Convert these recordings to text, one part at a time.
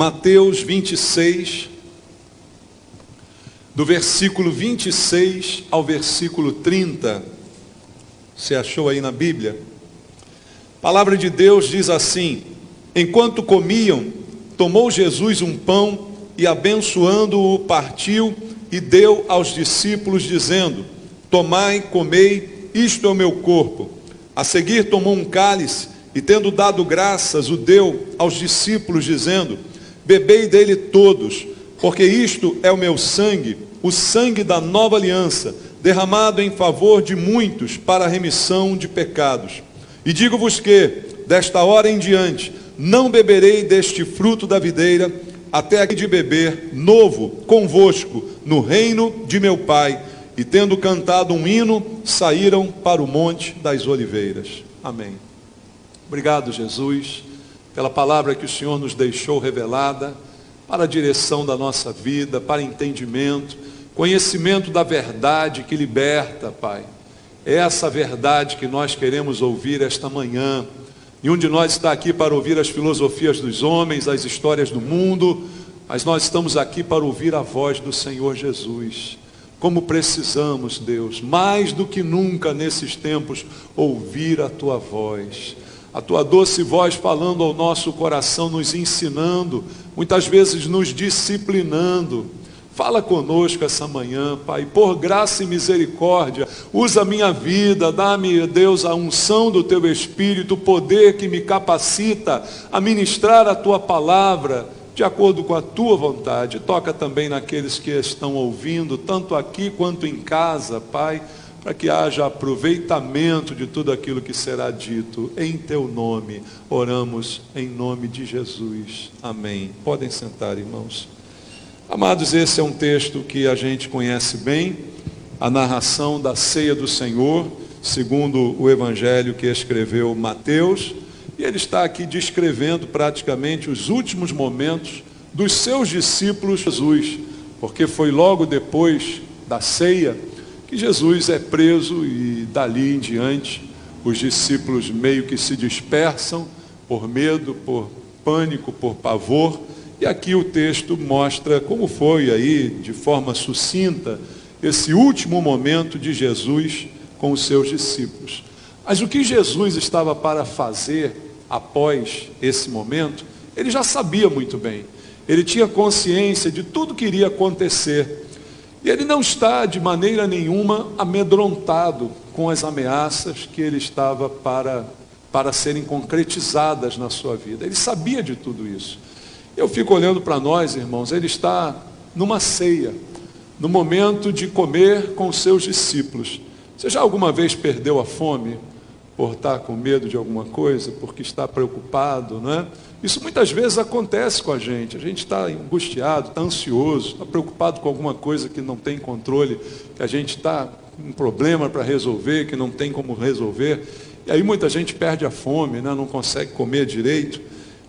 Mateus 26, do versículo 26 ao versículo 30. Você achou aí na Bíblia? A palavra de Deus diz assim: enquanto comiam, tomou Jesus um pão e, abençoando-o, partiu e deu aos discípulos, dizendo: tomai, comei, isto é o meu corpo. A seguir tomou um cálice e, tendo dado graças, o deu aos discípulos, dizendo: bebei dele todos, porque isto é o meu sangue, o sangue da nova aliança, derramado em favor de muitos para a remissão de pecados. E digo-vos que, desta hora em diante, não beberei deste fruto da videira, até aqui de beber novo convosco no reino de meu Pai. E tendo cantado um hino, saíram para o Monte das Oliveiras. Amém. Obrigado, Jesus, pela palavra que o Senhor nos deixou revelada, para a direção da nossa vida, para entendimento, conhecimento da verdade que liberta, Pai. É essa verdade que nós queremos ouvir esta manhã. E um de nós está aqui para ouvir as filosofias dos homens, as histórias do mundo, mas nós estamos aqui para ouvir a voz do Senhor Jesus. Como precisamos, Deus, mais do que nunca nesses tempos, ouvir a Tua voz. A Tua doce voz falando ao nosso coração, nos ensinando, muitas vezes nos disciplinando. Fala conosco essa manhã, Pai, por graça e misericórdia, usa a minha vida, dá-me, Deus, a unção do Teu Espírito, o poder que me capacita a ministrar a Tua palavra, de acordo com a Tua vontade. Toca também naqueles que estão ouvindo, tanto aqui quanto em casa, Pai, para que haja aproveitamento de tudo aquilo que será dito. Em Teu nome, oramos em nome de Jesus. Amém. Podem sentar, irmãos. Amados, esse é um texto que a gente conhece bem, a narração da ceia do Senhor, segundo o evangelho que escreveu Mateus, e ele está aqui descrevendo praticamente os últimos momentos dos seus discípulos Jesus, porque foi logo depois da ceia que Jesus é preso e dali em diante os discípulos meio que se dispersam por medo, por pânico, por pavor. E aqui o texto mostra como foi aí, de forma sucinta, esse último momento de Jesus com os seus discípulos. Mas o que Jesus estava para fazer após esse momento, ele já sabia muito bem. Ele tinha consciência de tudo que iria acontecer. E ele não está de maneira nenhuma amedrontado com as ameaças que ele estava para serem concretizadas na sua vida. Ele sabia de tudo isso. Eu fico olhando para nós, irmãos, ele está numa ceia, no momento de comer com os seus discípulos. Você já alguma vez perdeu a fome por estar com medo de alguma coisa, porque está preocupado, não é? Isso muitas vezes acontece com a gente está angustiado, está ansioso, está preocupado com alguma coisa que não tem controle, que a gente está com um problema para resolver, que não tem como resolver, e aí muita gente perde a fome, né? Não consegue comer direito.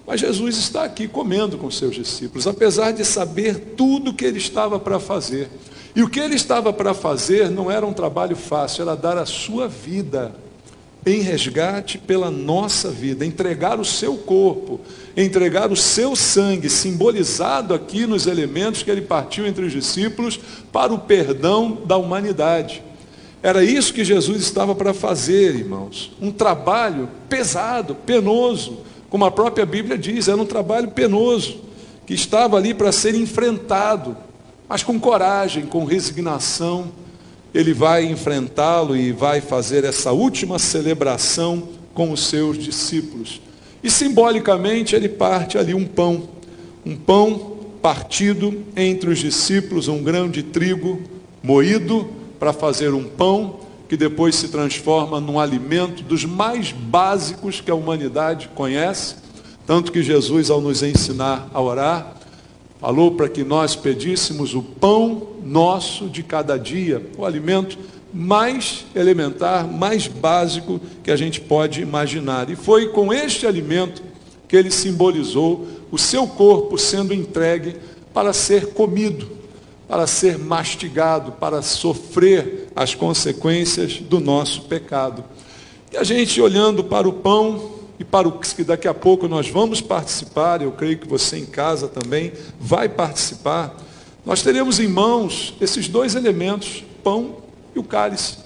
Mas Jesus está aqui comendo com seus discípulos, apesar de saber tudo que ele estava para fazer. E o que ele estava para fazer não era um trabalho fácil, era dar a sua vida em resgate pela nossa vida, entregar o seu corpo, entregar o seu sangue, simbolizado aqui nos elementos que ele partiu entre os discípulos, para o perdão da humanidade. Era isso que Jesus estava para fazer, irmãos. Um trabalho pesado, penoso, como a própria Bíblia diz, era um trabalho penoso, que estava ali para ser enfrentado, mas com coragem, com resignação, ele vai enfrentá-lo e vai fazer essa última celebração com os seus discípulos. E simbolicamente ele parte ali um pão partido entre os discípulos, um grão de trigo moído para fazer um pão, que depois se transforma num alimento dos mais básicos que a humanidade conhece, tanto que Jesus, ao nos ensinar a orar, falou para que nós pedíssemos o pão nosso de cada dia, o alimento mais elementar, mais básico que a gente pode imaginar. E foi com este alimento que ele simbolizou o seu corpo sendo entregue para ser comido, para ser mastigado, para sofrer as consequências do nosso pecado. E a gente olhando para o pão, e para o que daqui a pouco nós vamos participar, eu creio que você em casa também vai participar, nós teremos em mãos esses dois elementos, pão e o cálice.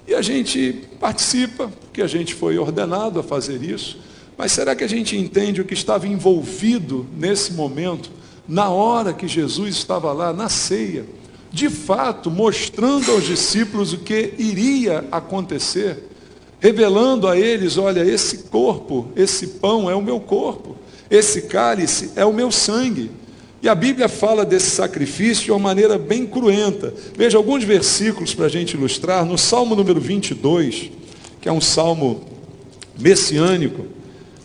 E a gente participa, porque a gente foi ordenado a fazer isso, mas será que a gente entende o que estava envolvido nesse momento, na hora que Jesus estava lá, na ceia, de fato, mostrando aos discípulos o que iria acontecer, revelando a eles, olha, esse corpo, esse pão é o meu corpo, esse cálice é o meu sangue. E a Bíblia fala desse sacrifício de uma maneira bem cruenta. Veja alguns versículos para a gente ilustrar. No Salmo número 22, que é um salmo messiânico,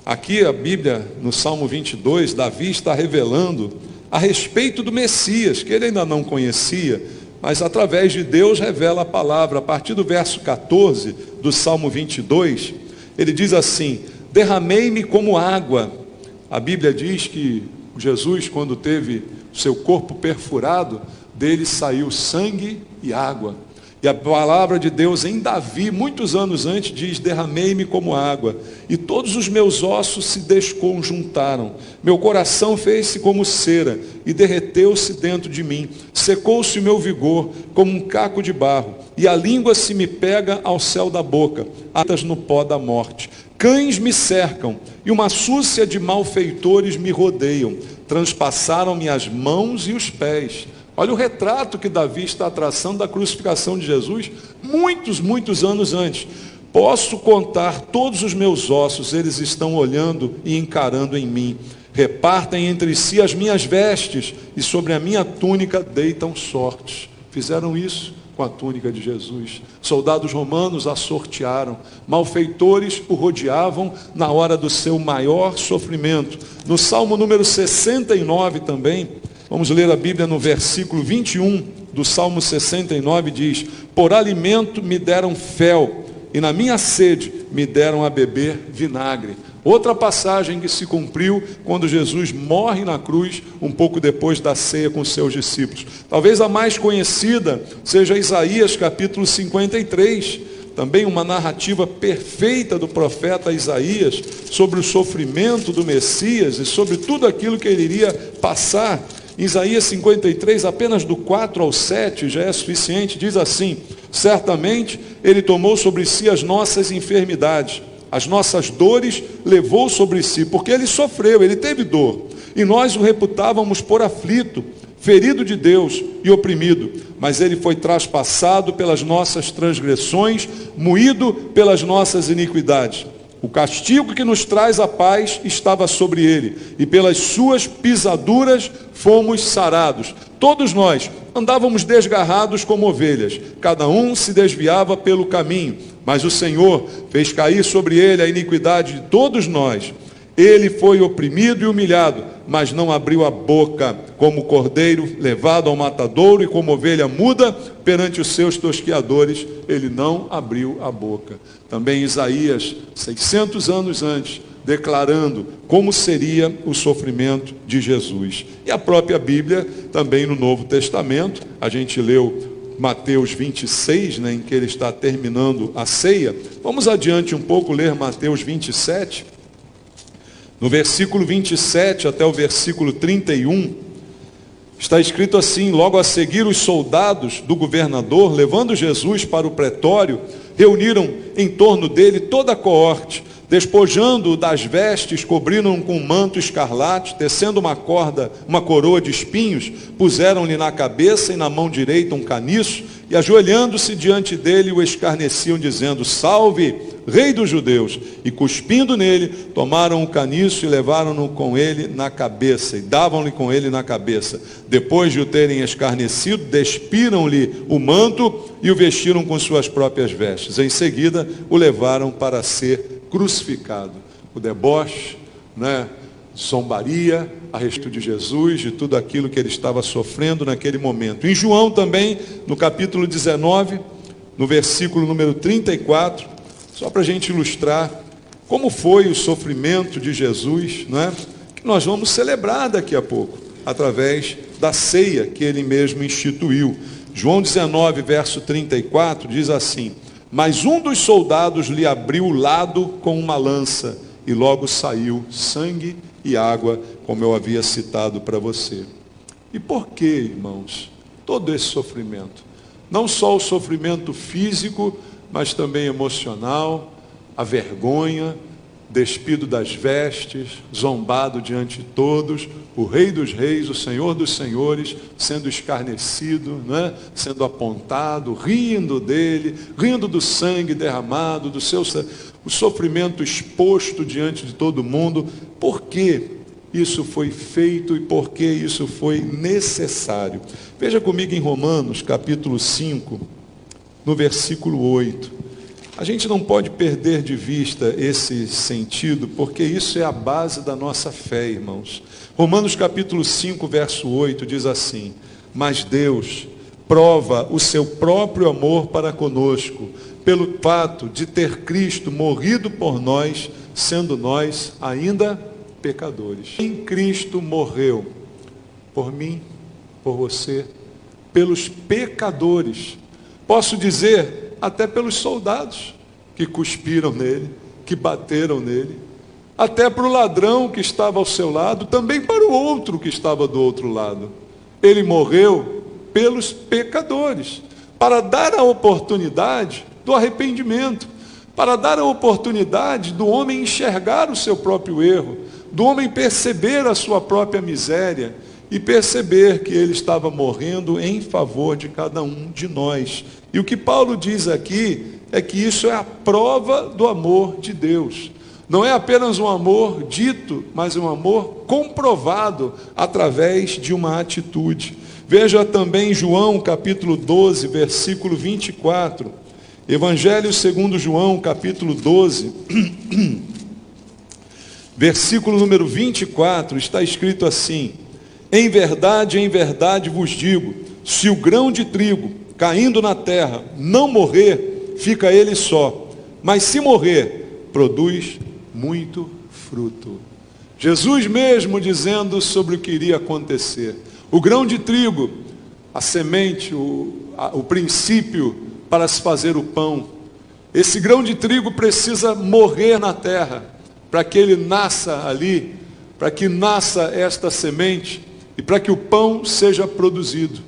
aqui a Bíblia, no Salmo 22, Davi está revelando a respeito do Messias, que ele ainda não conhecia, mas através de Deus revela a palavra. A partir do verso 14 do Salmo 22, ele diz assim: derramei-me como água. A Bíblia diz que Jesus, quando teve o seu corpo perfurado, dele saiu sangue e água. E a palavra de Deus em Davi, muitos anos antes, diz: derramei-me como água, e todos os meus ossos se desconjuntaram. Meu coração fez-se como cera, e derreteu-se dentro de mim. Secou-se o meu vigor, como um caco de barro, e a língua se me pega ao céu da boca, atas no pó da morte. Cães me cercam, e uma súcia de malfeitores me rodeiam. Transpassaram-me as mãos e os pés. Olha o retrato que Davi está traçando da crucificação de Jesus, muitos anos antes. Posso contar todos os meus ossos, eles estão olhando e encarando em mim. Repartem entre si as minhas vestes, e sobre a minha túnica deitam sortes. Fizeram isso com a túnica de Jesus. Soldados romanos a sortearam, malfeitores o rodeavam na hora do seu maior sofrimento. No Salmo número 69 também, vamos ler a Bíblia no versículo 21 do Salmo 69, diz: por alimento me deram fel, e na minha sede me deram a beber vinagre. Outra passagem que se cumpriu quando Jesus morre na cruz, um pouco depois da ceia com seus discípulos. Talvez a mais conhecida seja Isaías capítulo 53, também uma narrativa perfeita do profeta Isaías sobre o sofrimento do Messias e sobre tudo aquilo que ele iria passar. Em Isaías 53, apenas do 4 ao 7, já é suficiente, diz assim: certamente ele tomou sobre si as nossas enfermidades, as nossas dores levou sobre si, porque ele sofreu, ele teve dor, e nós o reputávamos por aflito, ferido de Deus e oprimido, mas ele foi traspassado pelas nossas transgressões, moído pelas nossas iniquidades. O castigo que nos traz a paz estava sobre ele, e pelas suas pisaduras fomos sarados. Todos nós andávamos desgarrados como ovelhas, cada um se desviava pelo caminho, mas o Senhor fez cair sobre ele a iniquidade de todos nós. Ele foi oprimido e humilhado, mas não abriu a boca, como cordeiro levado ao matadouro, e como ovelha muda perante os seus tosqueadores, ele não abriu a boca. Também Isaías, 600 anos antes, declarando como seria o sofrimento de Jesus. E a própria Bíblia, também no Novo Testamento, a gente leu Mateus 26, em que ele está terminando a ceia. Vamos adiante um pouco, ler Mateus 27. No versículo 27 até o versículo 31, está escrito assim: logo a seguir os soldados do governador, levando Jesus para o pretório, reuniram em torno dele toda a coorte, despojando-o das vestes, cobriram-no com um manto escarlate, tecendo uma coroa de espinhos, puseram-lhe na cabeça e na mão direita um caniço, e ajoelhando-se diante dele o escarneciam, dizendo: salve, Rei dos judeus. E cuspindo nele, tomaram o caniço e levaram-no com ele na cabeça, e davam-lhe com ele na cabeça. Depois de o terem escarnecido, despiram-lhe o manto e o vestiram com suas próprias vestes. Em seguida, o levaram para ser crucificado. O deboche, zombaria a respeito de Jesus, de tudo aquilo que ele estava sofrendo naquele momento. Em João também, no capítulo 19, no versículo número 34, só para a gente ilustrar como foi o sofrimento de Jesus, que nós vamos celebrar daqui a pouco, através da ceia que ele mesmo instituiu. João 19, verso 34, diz assim: mas um dos soldados lhe abriu o lado com uma lança, e logo saiu sangue e água, como eu havia citado para você. E por que, irmãos, todo esse sofrimento? Não só o sofrimento físico, mas também emocional, a vergonha, despido das vestes, zombado diante de todos, o Rei dos Reis, o Senhor dos Senhores, sendo escarnecido, né? Sendo apontado, rindo dele, rindo do sangue derramado, o sofrimento exposto diante de todo mundo. Por que isso foi feito e por que isso foi necessário? Veja comigo em Romanos, capítulo 5, no versículo 8. A gente não pode perder de vista esse sentido, porque isso é a base da nossa fé, irmãos. Romanos capítulo 5, verso 8 diz assim: mas Deus prova o seu próprio amor para conosco, pelo fato de ter Cristo morrido por nós, sendo nós ainda pecadores. Em Cristo morreu por mim, por você, pelos pecadores. Posso dizer, até pelos soldados que cuspiram nele, que bateram nele, até para o ladrão que estava ao seu lado, também para o outro que estava do outro lado. Ele morreu pelos pecadores, para dar a oportunidade do arrependimento, para dar a oportunidade do homem enxergar o seu próprio erro, do homem perceber a sua própria miséria e perceber que ele estava morrendo em favor de cada um de nós. E o que Paulo diz aqui é que isso é a prova do amor de Deus. Não é apenas um amor dito, mas um amor comprovado através de uma atitude. Veja também João capítulo 12, versículo 24. Evangelho segundo João capítulo 12, versículo número 24, está escrito assim: em verdade vos digo, se o grão de trigo caindo na terra não morrer, fica ele só, mas se morrer, produz muito fruto. Jesus mesmo dizendo sobre o que iria acontecer. O grão de trigo, a semente, o princípio para se fazer o pão. Esse grão de trigo precisa morrer na terra, para que ele nasça ali, para que nasça esta semente, e para que o pão seja produzido.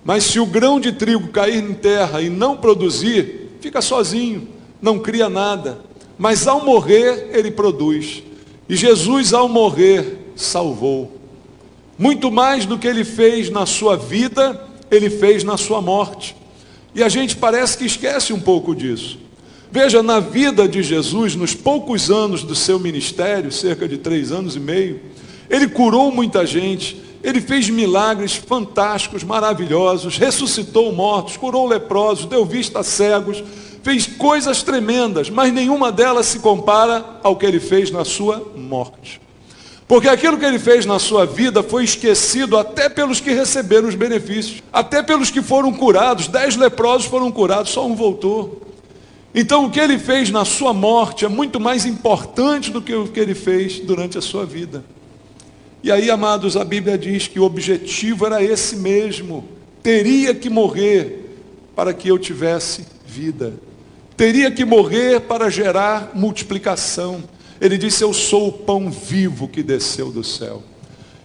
Mas se o grão de trigo cair em terra e não produzir, fica sozinho, não cria nada. Mas ao morrer, ele produz. E Jesus, ao morrer, salvou. Muito mais do que ele fez na sua vida, ele fez na sua morte. E a gente parece que esquece um pouco disso. Veja, na vida de Jesus, nos poucos anos do seu ministério, cerca de 3 anos e meio, ele curou muita gente, ele fez milagres fantásticos, maravilhosos, ressuscitou mortos, curou leprosos, deu vista a cegos, fez coisas tremendas, mas nenhuma delas se compara ao que ele fez na sua morte. Porque aquilo que ele fez na sua vida foi esquecido até pelos que receberam os benefícios, até pelos que foram curados. 10 leprosos foram curados, só um voltou. Então o que ele fez na sua morte é muito mais importante do que o que ele fez durante a sua vida. E aí, amados, a Bíblia diz que o objetivo era esse mesmo: teria que morrer para que eu tivesse vida, teria que morrer para gerar multiplicação. Ele disse: eu sou o pão vivo que desceu do céu.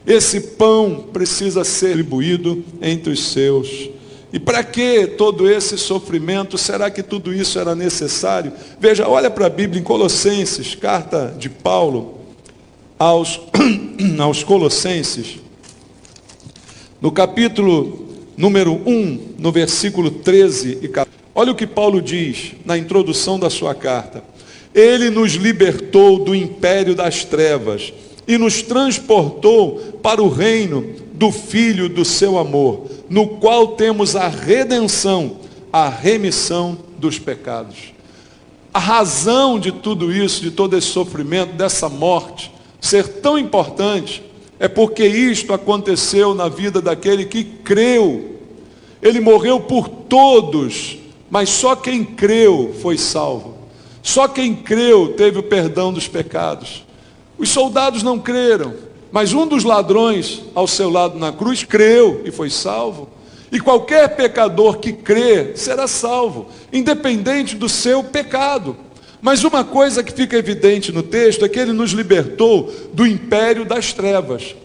Esse pão precisa ser distribuído entre os seus. E para que todo esse sofrimento? Será que tudo isso era necessário? Veja, olha para a Bíblia em Colossenses, carta de Paulo aos Colossenses, no capítulo número 1, no versículo 13 e 14. Olha o que Paulo diz na introdução da sua carta: ele nos libertou do império das trevas e nos transportou para o reino do Filho do seu amor, no qual temos a redenção, a remissão dos pecados. A razão de tudo isso, de todo esse sofrimento, dessa morte ser tão importante, é porque isto aconteceu na vida daquele que creu. Ele morreu por todos, mas só quem creu foi salvo. Só quem creu teve o perdão dos pecados. Os soldados não creram, mas um dos ladrões ao seu lado na cruz creu e foi salvo. E qualquer pecador que crê será salvo, independente do seu pecado. Mas uma coisa que fica evidente no texto é que ele nos libertou do império das trevas.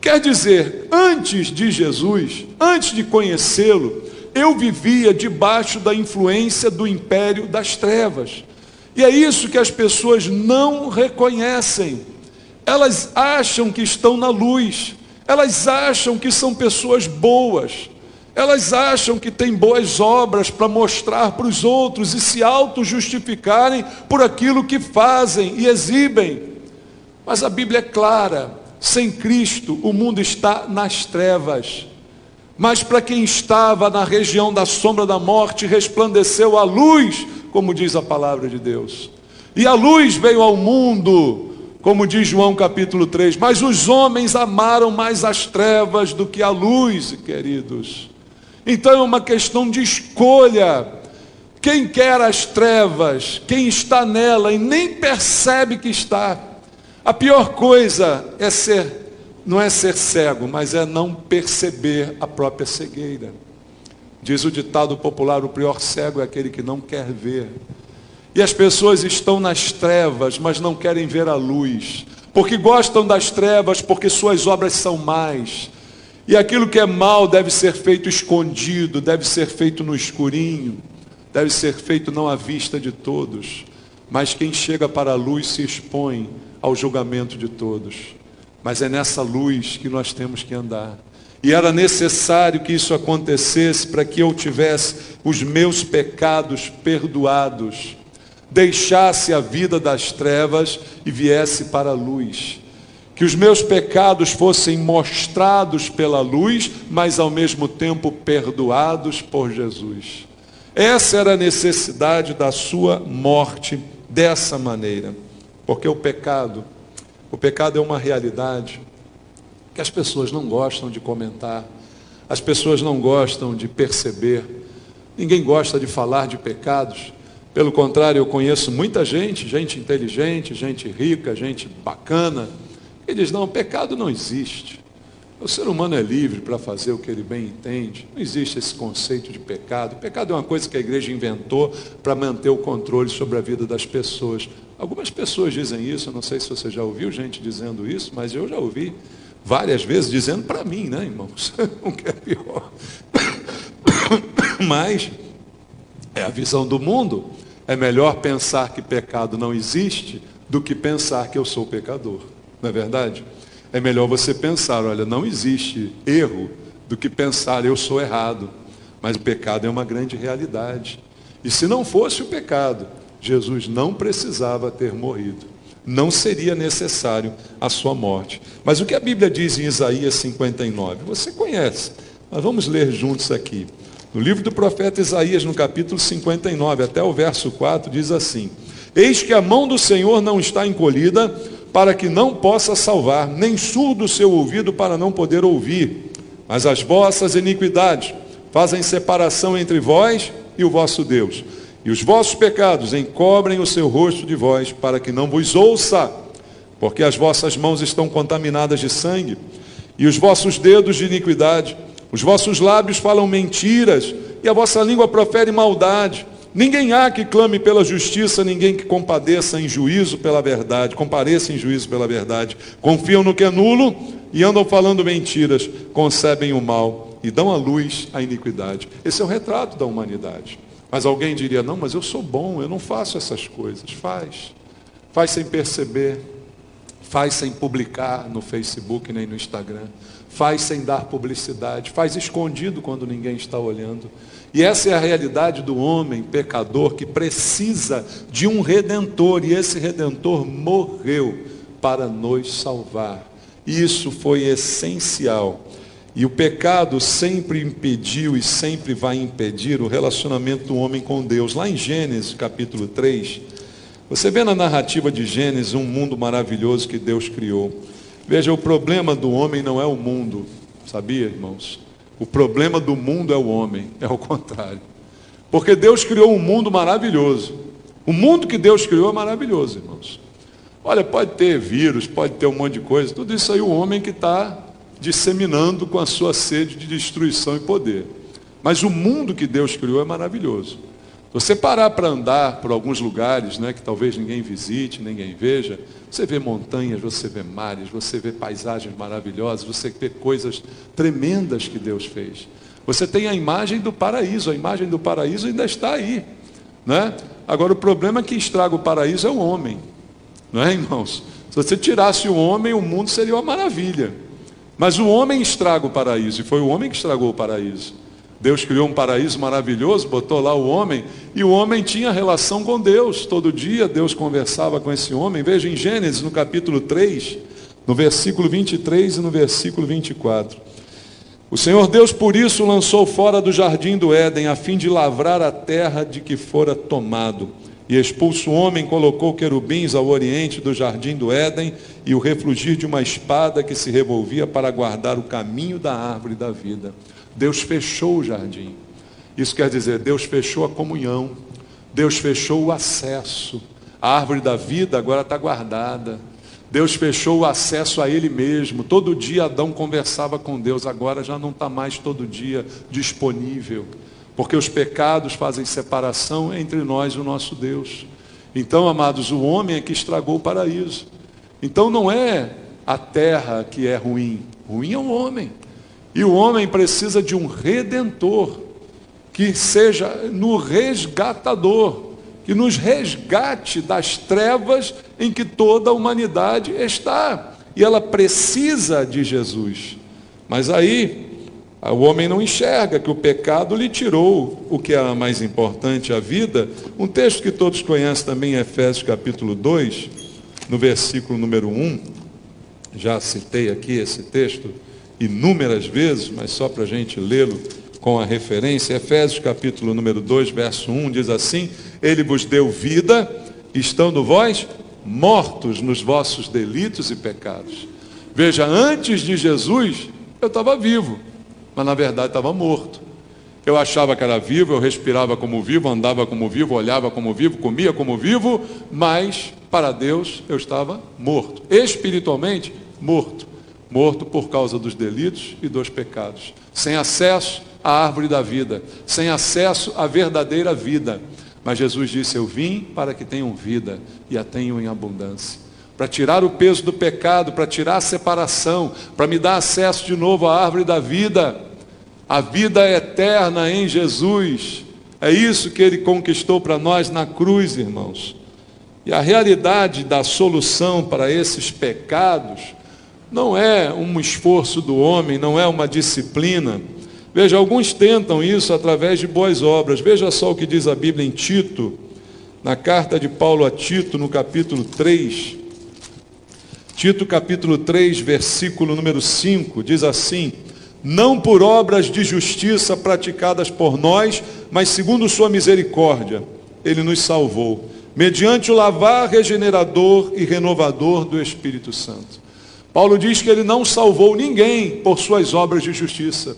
Quer dizer, antes de Jesus, antes de conhecê-lo, eu vivia debaixo da influência do império das trevas. E é isso que as pessoas não reconhecem. Elas acham que estão na luz, elas acham que são pessoas boas, elas acham que têm boas obras para mostrar para os outros e se auto-justificarem por aquilo que fazem e exibem. Mas a Bíblia é clara, sem Cristo o mundo está nas trevas. Mas para quem estava na região da sombra da morte, resplandeceu a luz, como diz a palavra de Deus. E a luz veio ao mundo, como diz João capítulo 3, mas os homens amaram mais as trevas do que a luz, queridos. Então é uma questão de escolha. Quem quer as trevas, quem está nela e nem percebe que está. A pior coisa não é ser cego, mas é não perceber a própria cegueira. Diz o ditado popular, o pior cego é aquele que não quer ver. E as pessoas estão nas trevas, mas não querem ver a luz. Porque gostam das trevas, porque suas obras são más. E aquilo que é mal deve ser feito escondido, deve ser feito no escurinho, deve ser feito não à vista de todos. Mas quem chega para a luz se expõe ao julgamento de todos. Mas é nessa luz que nós temos que andar. E era necessário que isso acontecesse para que eu tivesse os meus pecados perdoados, deixasse a vida das trevas e viesse para a luz. Que os meus pecados fossem mostrados pela luz, mas ao mesmo tempo perdoados por Jesus. Essa era a necessidade da sua morte dessa maneira. Porque o pecado é uma realidade que as pessoas não gostam de comentar, as pessoas não gostam de perceber, ninguém gosta de falar de pecados. Pelo contrário, eu conheço muita gente inteligente, gente rica, gente bacana, que diz, não, pecado não existe. O ser humano é livre para fazer o que ele bem entende. Não existe esse conceito de pecado. Pecado é uma coisa que a igreja inventou para manter o controle sobre a vida das pessoas. Algumas pessoas dizem isso, eu não sei se você já ouviu gente dizendo isso, mas eu já ouvi várias vezes dizendo para mim, né, irmãos? O que é pior. Mas é a visão do mundo. É melhor pensar que pecado não existe do que pensar que eu sou pecador. Não é verdade? É melhor você pensar, olha, não existe erro, do que pensar, eu sou errado. Mas o pecado é uma grande realidade. E se não fosse o pecado, Jesus não precisava ter morrido. Não seria necessário a sua morte. Mas o que a Bíblia diz em Isaías 59? Você conhece, mas vamos ler juntos aqui. No livro do profeta Isaías, no capítulo 59, até o verso 4, diz assim: Eis que a mão do Senhor não está encolhida, para que não possa salvar, nem surdo o seu ouvido para não poder ouvir. Mas as vossas iniquidades fazem separação entre vós e o vosso Deus. E os vossos pecados encobrem o seu rosto de vós, para que não vos ouça, porque as vossas mãos estão contaminadas de sangue, e os vossos dedos de iniquidade. Os vossos lábios falam mentiras, e a vossa língua profere maldade. Ninguém há que clame pela justiça, ninguém que compareça em juízo pela verdade. Confiam no que é nulo e andam falando mentiras, concebem o mal e dão à luz a iniquidade. Esse é o retrato da humanidade. Mas alguém diria, não, mas eu sou bom, eu não faço essas coisas. Faz sem perceber, faz sem publicar no Facebook nem no Instagram, faz sem dar publicidade, faz escondido quando ninguém está olhando. E essa é a realidade do homem pecador que precisa de um redentor, e esse redentor morreu para nos salvar. Isso foi essencial. E o pecado sempre impediu e sempre vai impedir o relacionamento do homem com Deus. Lá em Gênesis capítulo 3, você vê na narrativa de Gênesis um mundo maravilhoso que Deus criou. Veja, o problema do homem não é o mundo, sabia, irmãos? O problema do mundo é o homem, é o contrário. Porque Deus criou um mundo maravilhoso. O mundo que Deus criou é maravilhoso, irmãos. Olha, pode ter vírus, pode ter um monte de coisa, tudo isso aí o homem que está disseminando com a sua sede de destruição e poder. Mas o mundo que Deus criou é maravilhoso. Você parar para andar por alguns lugares, né, que talvez ninguém visite, ninguém veja, você vê montanhas, você vê mares, você vê paisagens maravilhosas, você vê coisas tremendas que Deus fez. Você tem a imagem do paraíso, a imagem do paraíso ainda está aí, né? Agora o problema é que estraga o paraíso é o homem, não é, irmãos? Se você tirasse o homem, o mundo seria uma maravilha. Mas o homem estraga o paraíso, e foi o homem que estragou o paraíso. Deus criou um paraíso maravilhoso, botou lá o homem, e o homem tinha relação com Deus. Todo dia Deus conversava com esse homem. Veja em Gênesis, no capítulo 3, no versículo 23 e no versículo 24. O Senhor Deus, por isso, lançou fora do jardim do Éden, a fim de lavrar a terra de que fora tomado. E expulso o homem, colocou querubins ao oriente do jardim do Éden, e o refulgir de uma espada que se revolvia para guardar o caminho da árvore da vida. Deus fechou o jardim. Isso quer dizer, Deus fechou a comunhão. Deus fechou o acesso. A árvore da vida agora está guardada. Deus fechou o acesso a Ele mesmo. Todo dia Adão conversava com Deus. Agora já não está mais todo dia disponível. Porque os pecados fazem separação entre nós e o nosso Deus. Então, amados, o homem é que estragou o paraíso. Então não é a terra que é ruim. Ruim é o homem. E o homem precisa de um redentor, que seja no resgatador, que nos resgate das trevas em que toda a humanidade está. E ela precisa de Jesus. Mas aí, o homem não enxerga que o pecado lhe tirou o que era mais importante, a vida. Um texto que todos conhecem também, Efésios capítulo 2, no versículo número 1. Já citei aqui esse texto inúmeras vezes, mas só para a gente lê-lo com a referência. Efésios capítulo número 2, verso 1, diz assim: Ele vos deu vida, estando vós mortos nos vossos delitos e pecados. Veja, antes de Jesus, eu estava vivo, mas na verdade estava morto. Eu achava que era vivo, eu respirava como vivo, andava como vivo, olhava como vivo, comia como vivo, mas para Deus eu estava morto, espiritualmente morto. Morto por causa dos delitos e dos pecados, sem acesso à árvore da vida, sem acesso à verdadeira vida. Mas Jesus disse: eu vim para que tenham vida e a tenham em abundância, para tirar o peso do pecado, para tirar a separação, para me dar acesso de novo à árvore da vida, a vida eterna em Jesus. É isso que Ele conquistou para nós na cruz, irmãos. E a realidade da solução para esses pecados não é um esforço do homem, não é uma disciplina. Veja, alguns tentam isso através de boas obras. Veja só o que diz a Bíblia em Tito, na carta de Paulo a Tito, no capítulo 3. Tito capítulo 3, versículo número 5, diz assim: não por obras de justiça praticadas por nós, mas segundo sua misericórdia, Ele nos salvou, mediante o lavar regenerador e renovador do Espírito Santo. Paulo diz que Ele não salvou ninguém por suas obras de justiça,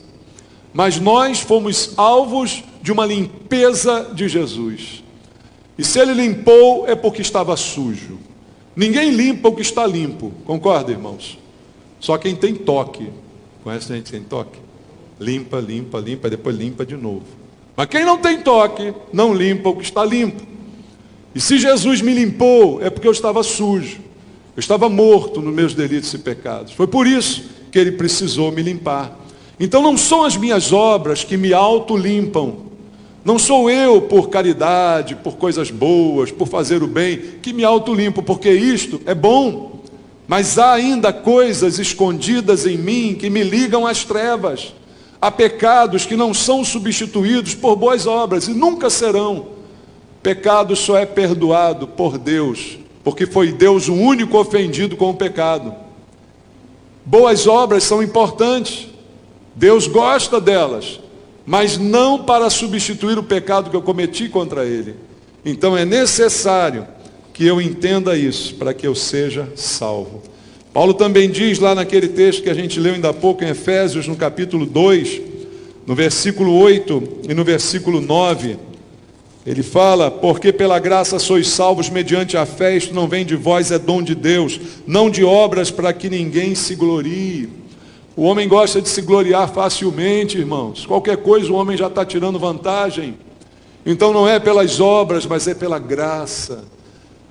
mas nós fomos alvos de uma limpeza de Jesus. E se Ele limpou, é porque estava sujo. Ninguém limpa o que está limpo, concorda, irmãos? Só quem tem toque. Conhece a gente que tem toque? Limpa, limpa, limpa, depois limpa de novo. Mas quem não tem toque, não limpa o que está limpo. E se Jesus me limpou, é porque eu estava sujo. Eu estava morto nos meus delitos e pecados. Foi por isso que Ele precisou me limpar. Então não são as minhas obras que me autolimpam. Não sou eu, por caridade, por coisas boas, por fazer o bem, que me autolimpo, porque isto é bom. Mas há ainda coisas escondidas em mim que me ligam às trevas. Há pecados que não são substituídos por boas obras e nunca serão. Pecado só é perdoado por Deus, porque foi Deus o único ofendido com o pecado. Boas obras são importantes, Deus gosta delas, mas não para substituir o pecado que eu cometi contra Ele. Então é necessário que eu entenda isso, para que eu seja salvo. Paulo também diz lá naquele texto que a gente leu ainda há pouco em Efésios, no capítulo 2, no versículo 8 e no versículo 9, ele fala: porque pela graça sois salvos mediante a fé, isto não vem de vós, é dom de Deus, não de obras para que ninguém se glorie. O homem gosta de se gloriar facilmente, irmãos. Qualquer coisa o homem já está tirando vantagem. Então não é pelas obras, mas é pela graça.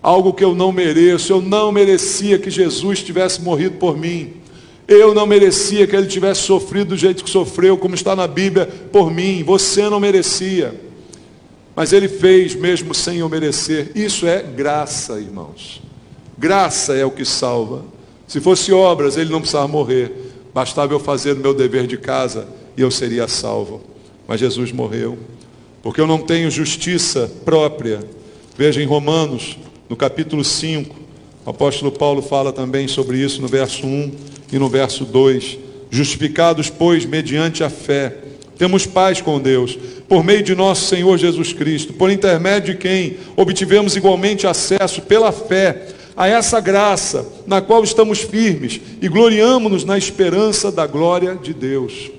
Algo que eu não mereço. Eu não merecia que Jesus tivesse morrido por mim. Eu não merecia que ele tivesse sofrido do jeito que sofreu, como está na Bíblia, por mim. Você não merecia. Mas ele fez mesmo sem eu merecer. Isso é graça, irmãos. Graça é o que salva. Se fosse obras, ele não precisava morrer. Bastava eu fazer o meu dever de casa e eu seria salvo. Mas Jesus morreu. Porque eu não tenho justiça própria. Veja em Romanos, no capítulo 5, o apóstolo Paulo fala também sobre isso no verso 1 e no verso 2. Justificados, pois, mediante a fé, temos paz com Deus, por meio de nosso Senhor Jesus Cristo, por intermédio de quem obtivemos igualmente acesso pela fé a essa graça, na qual estamos firmes e gloriamo-nos na esperança da glória de Deus.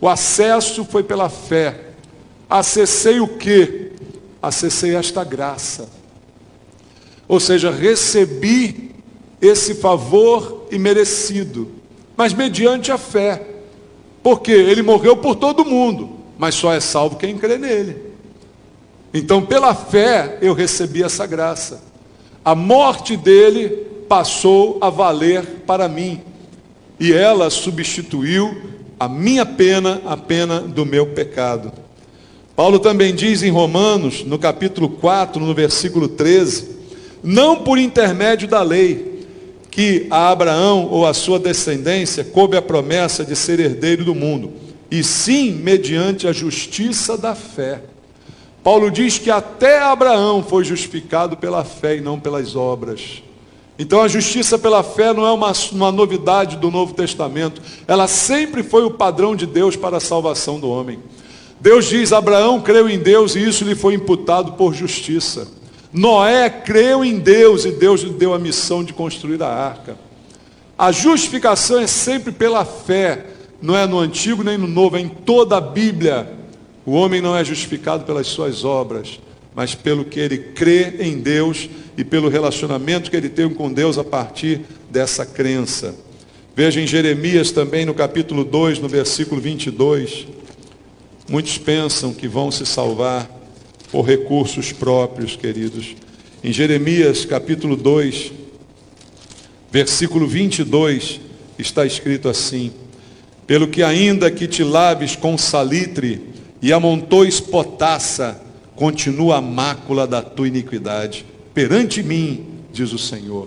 O acesso foi pela fé. Acessei o quê? Acessei esta graça. Ou seja, recebi esse favor imerecido, mas mediante a fé. Porque ele morreu por todo mundo, mas só é salvo quem crê nele. Então, pela fé, eu recebi essa graça. A morte dele passou a valer para mim. E ela substituiu a minha pena, a pena do meu pecado. Paulo também diz em Romanos, no capítulo 4, no versículo 13, não por intermédio da lei, que a Abraão ou a sua descendência coube a promessa de ser herdeiro do mundo, e sim mediante a justiça da fé. Paulo diz que até Abraão foi justificado pela fé e não pelas obras. Então a justiça pela fé não é uma novidade do Novo Testamento. Ela sempre foi o padrão de Deus para a salvação do homem. Deus diz, Abraão creu em Deus e isso lhe foi imputado por justiça. Noé creu em Deus e Deus lhe deu a missão de construir a arca. A justificação é sempre pela fé. Não é no Antigo nem no Novo, é em toda a Bíblia. O homem não é justificado pelas suas obras, mas pelo que ele crê em Deus e pelo relacionamento que ele tem com Deus a partir dessa crença. Veja em Jeremias também no capítulo 2, no versículo 22. Muitos pensam que vão se salvar por recursos próprios, queridos. Em Jeremias capítulo 2, versículo 22, está escrito assim: pelo que ainda que te laves com salitre e amontoes potassa, continua a mácula da tua iniquidade perante mim, diz o Senhor.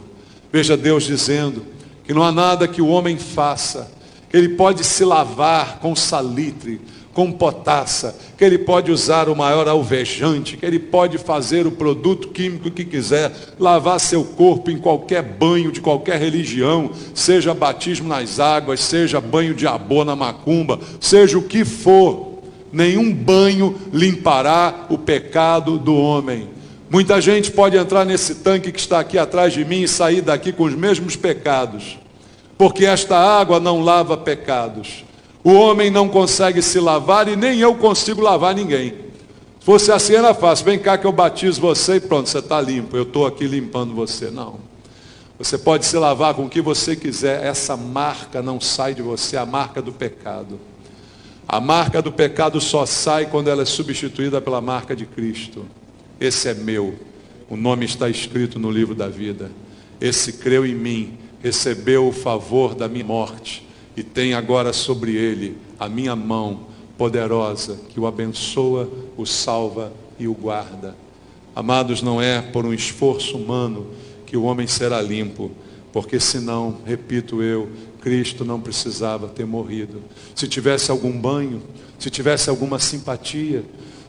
Veja Deus dizendo que não há nada que o homem faça, que ele pode se lavar com salitre, com potassa, que ele pode usar o maior alvejante, que ele pode fazer o produto químico que quiser, lavar seu corpo em qualquer banho de qualquer religião, seja batismo nas águas, seja banho de abô na macumba, seja o que for. Nenhum banho limpará o pecado do homem. Muita gente pode entrar nesse tanque que está aqui atrás de mim e sair daqui com os mesmos pecados, porque esta água não lava pecados. O homem não consegue se lavar e nem eu consigo lavar ninguém. Se fosse assim era fácil, vem cá que eu batizo você e pronto, você está limpo, eu estou aqui limpando você. Não. Você pode se lavar com o que você quiser, essa marca não sai de você, a marca do pecado. A marca do pecado só sai quando ela é substituída pela marca de Cristo. Esse é meu, o nome está escrito no livro da vida. Esse creu em mim, recebeu o favor da minha morte e tem agora sobre ele a minha mão poderosa que o abençoa, o salva e o guarda. Amados, não é por um esforço humano que o homem será limpo, porque senão, repito eu, Cristo não precisava ter morrido. Se tivesse algum banho, se tivesse alguma simpatia,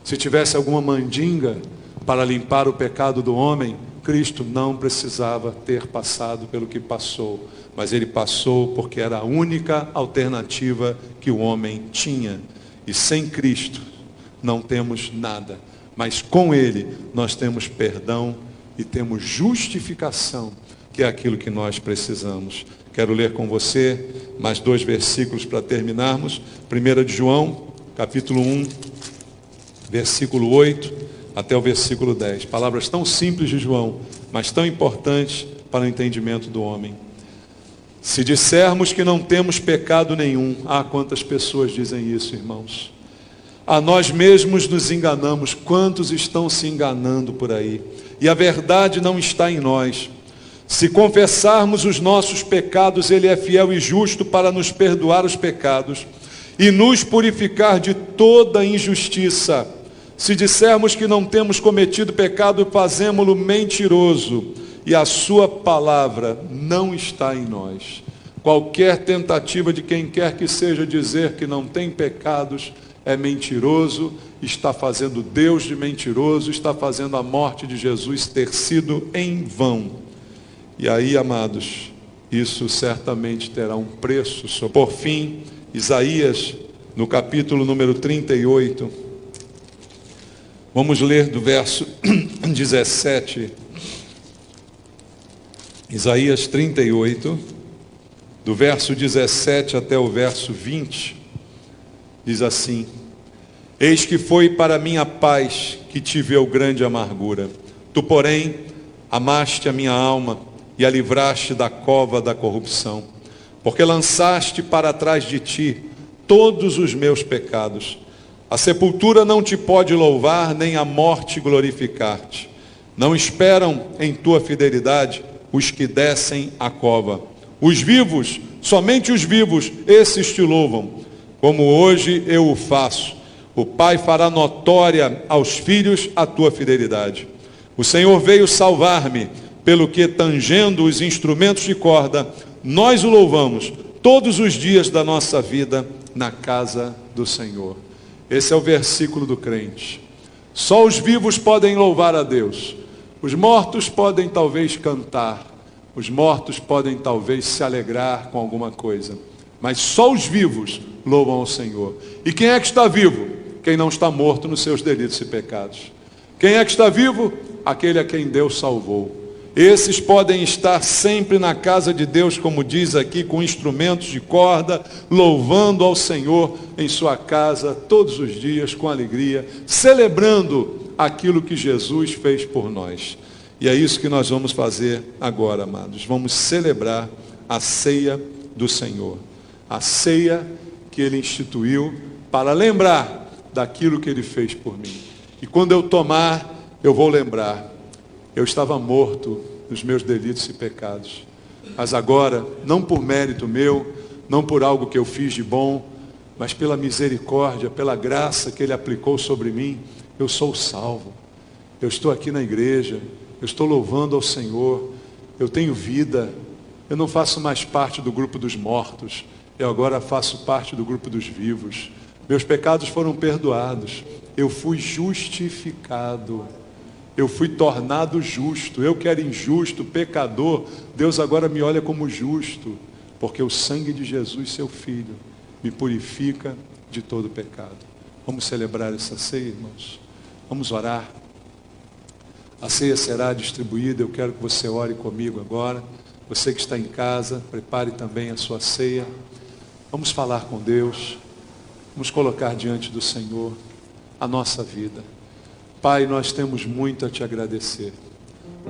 se tivesse alguma mandinga para limpar o pecado do homem, Cristo não precisava ter passado pelo que passou. Mas ele passou porque era a única alternativa que o homem tinha. E sem Cristo não temos nada. Mas com ele nós temos perdão e temos justificação, que é aquilo que nós precisamos. Quero ler com você mais 2 versículos para terminarmos. 1 de João, capítulo 1, versículo 8 até o versículo 10. Palavras tão simples de João, mas tão importantes para o entendimento do homem. Se dissermos que não temos pecado nenhum, quantas pessoas dizem isso, irmãos? A nós mesmos nos enganamos. Quantos estão se enganando por aí? E a verdade não está em nós. Se confessarmos os nossos pecados, Ele é fiel e justo para nos perdoar os pecados e nos purificar de toda injustiça. Se dissermos que não temos cometido pecado, fazemo-lo mentiroso, e a sua palavra não está em nós. Qualquer tentativa de quem quer que seja dizer que não tem pecados é mentiroso, está fazendo Deus de mentiroso, está fazendo a morte de Jesus ter sido em vão. E aí, amados, isso certamente terá um preço. Por fim, Isaías, no capítulo número 38, vamos ler do verso 17. Isaías 38, do verso 17 até o verso 20, diz assim: Eis que foi para minha paz que tive eu grande amargura. Tu, porém, amaste a minha alma e a livraste da cova da corrupção, porque lançaste para trás de ti todos os meus pecados. A sepultura não te pode louvar, nem a morte glorificar-te. Não esperam em tua fidelidade os que descem à cova. Os vivos, somente os vivos, esses te louvam, como hoje eu o faço. O Pai fará notória aos filhos a tua fidelidade. O Senhor veio salvar-me, pelo que, tangendo os instrumentos de corda, nós o louvamos todos os dias da nossa vida na casa do Senhor. Esse é o versículo do crente. Só os vivos podem louvar a Deus. Os mortos podem talvez cantar, os mortos podem talvez se alegrar com alguma coisa, mas só os vivos louvam ao Senhor. E quem é que está vivo? Quem não está morto nos seus delitos e pecados. Quem é que está vivo? Aquele a quem Deus salvou. Esses podem estar sempre na casa de Deus, como diz aqui, com instrumentos de corda, louvando ao Senhor em sua casa todos os dias com alegria, celebrando aquilo que Jesus fez por nós. E é isso que nós vamos fazer agora, amados. Vamos celebrar a ceia do Senhor. A ceia que Ele instituiu para lembrar daquilo que Ele fez por mim. E quando eu tomar, eu vou lembrar. Eu estava morto nos meus delitos e pecados. Mas agora, não por mérito meu, não por algo que eu fiz de bom, mas pela misericórdia, pela graça que Ele aplicou sobre mim, eu sou salvo. Eu estou aqui na igreja, eu estou louvando ao Senhor, eu tenho vida, eu não faço mais parte do grupo dos mortos, eu agora faço parte do grupo dos vivos. Meus pecados foram perdoados, eu fui justificado, eu fui tornado justo. Eu que era injusto, pecador, Deus agora me olha como justo, porque o sangue de Jesus, seu Filho, me purifica de todo pecado. Vamos celebrar essa ceia, irmãos? Vamos orar. A ceia será distribuída, eu quero que você ore comigo agora. Você que está em casa, prepare também a sua ceia. Vamos falar com Deus, vamos colocar diante do Senhor a nossa vida. Pai, nós temos muito a te agradecer.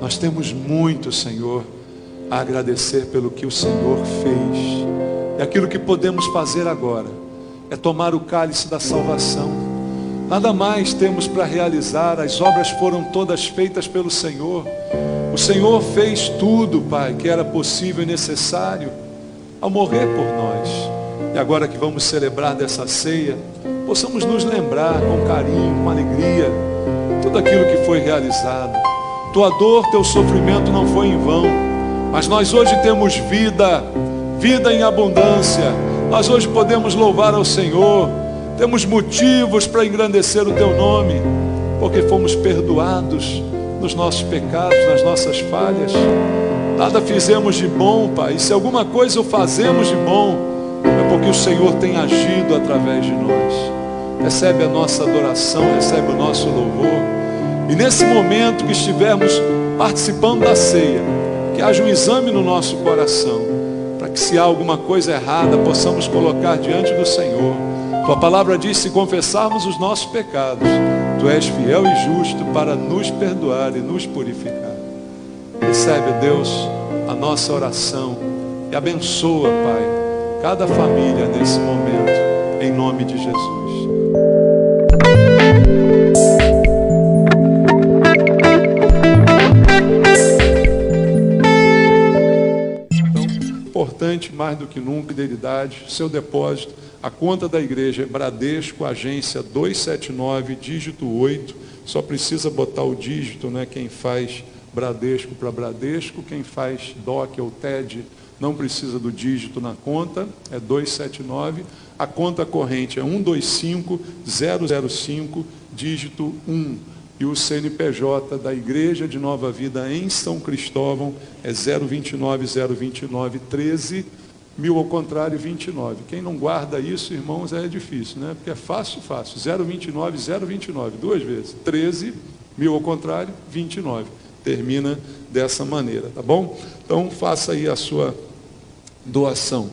Nós temos muito, Senhor, a agradecer pelo que o Senhor fez. E aquilo que podemos fazer agora é tomar o cálice da salvação. Nada mais temos para realizar, as obras foram todas feitas pelo Senhor. O Senhor fez tudo, Pai, que era possível e necessário ao morrer por nós. E agora que vamos celebrar dessa ceia, possamos nos lembrar com carinho, com alegria, tudo aquilo que foi realizado. Tua dor, teu sofrimento não foi em vão, mas nós hoje temos vida, vida em abundância. Nós hoje podemos louvar ao Senhor, temos motivos para engrandecer o teu nome, porque fomos perdoados nos nossos pecados, nas nossas falhas. Nada fizemos de bom, Pai, e se alguma coisa o fazemos de bom, é porque o Senhor tem agido através de nós. Recebe a nossa adoração, recebe o nosso louvor. E nesse momento que estivermos participando da ceia, que haja um exame no nosso coração, para que se há alguma coisa errada, possamos colocar diante do Senhor. Tua palavra diz: se confessarmos os nossos pecados, Tu és fiel e justo para nos perdoar e nos purificar. Recebe, Deus, a nossa oração e abençoa, Pai, cada família nesse momento, em nome de Jesus. importante, mais do que nunca, fidelidade, seu depósito. A conta da igreja é Bradesco, agência 279, dígito 8. Só precisa botar o dígito, né? Quem faz Bradesco para Bradesco, quem faz DOC ou TED não precisa do dígito na conta, é 279. A conta corrente é 125005, dígito 1. E o CNPJ da Igreja de Nova Vida em São Cristóvão é 029-029-13, 1000 ao contrário, 29. Quem não guarda isso, irmãos, é difícil, né? Porque é fácil. 029-029, duas vezes. 13, 1000 ao contrário, 29. Termina dessa maneira, tá bom? Então, faça aí a sua doação.